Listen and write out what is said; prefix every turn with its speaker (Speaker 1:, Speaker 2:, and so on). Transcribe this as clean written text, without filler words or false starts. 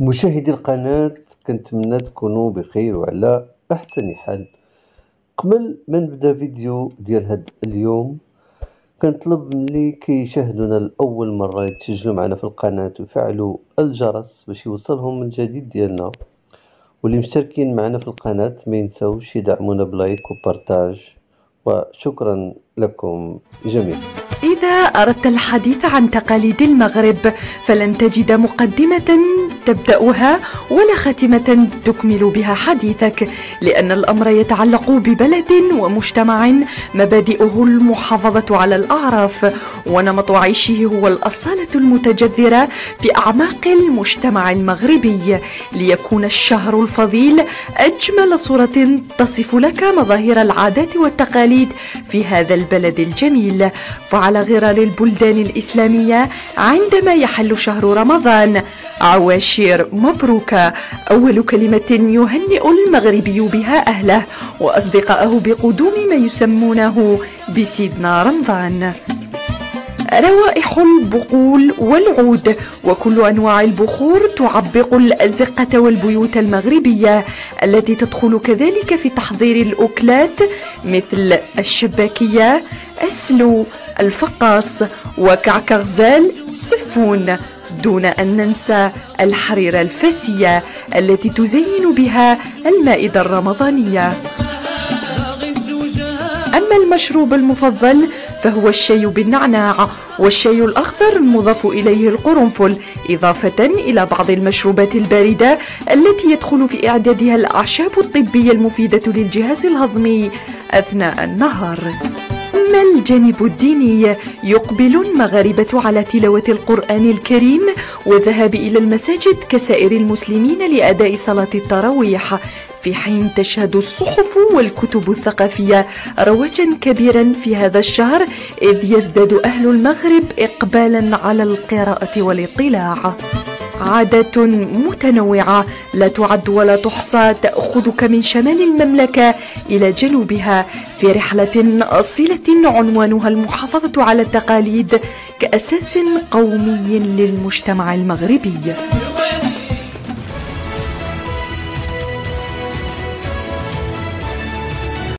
Speaker 1: مشاهدي القناة، كنتمنى تكونوا بخير وعلى أحسن حال. قبل ما نبدا فيديو ديال هاد اليوم كنطلب من اللي كيشاهدونا لأول مرة يتسجلوا معنا في القناة ويفعلوا الجرس باش يوصلهم الجديد ديالنا، واللي مشتركين معنا في القناة ما ينسوش يدعمونا بلايك وبارتاج، وشكرا لكم جميعا.
Speaker 2: إذا أردت الحديث عن تقاليد المغرب فلن تجد مقدمة تبدأها ولا خاتمة تكمل بها حديثك، لأن الأمر يتعلق ببلد ومجتمع مبادئه المحافظة على الأعراف، ونمط عيشه هو الأصالة المتجذرة في أعماق المجتمع المغربي، ليكون الشهر الفضيل أجمل صورة تصف لك مظاهر العادات والتقاليد في هذا البلد الجميل. فعلى غرار البلدان الإسلامية عندما يحل شهر رمضان عواشر مبروكة، أول كلمة يهنئ المغربي بها أهله وأصدقائه بقدوم ما يسمونه بسيدنا رمضان. روائح البقول والعود وكل أنواع البخور تعبق الأزقة والبيوت المغربية التي تدخل كذلك في تحضير الأكلات مثل الشباكية، السلو، الفقاص، وكعك غزال، سفون، دون أن ننسى الحريرة الفاسية التي تزين بها المائدة الرمضانية. أما المشروب المفضل فهو الشاي بالنعناع والشاي الأخضر المضاف إليه القرنفل، إضافة إلى بعض المشروبات الباردة التي يدخل في إعدادها الأعشاب الطبية المفيدة للجهاز الهضمي أثناء النهار. أما الجانب الديني يقبل المغاربة على تلاوة القرآن الكريم والذهاب إلى المساجد كسائر المسلمين لأداء صلاة التراويح، في حين تشهد الصحف والكتب الثقافية رواجا كبيرا في هذا الشهر، إذ يزداد أهل المغرب إقبالا على القراءة والاطلاع. عادات متنوعة لا تعد ولا تحصى تأخذك من شمال المملكة إلى جنوبها في رحلة أصيلة عنوانها المحافظة على التقاليد كأساس قومي للمجتمع المغربي.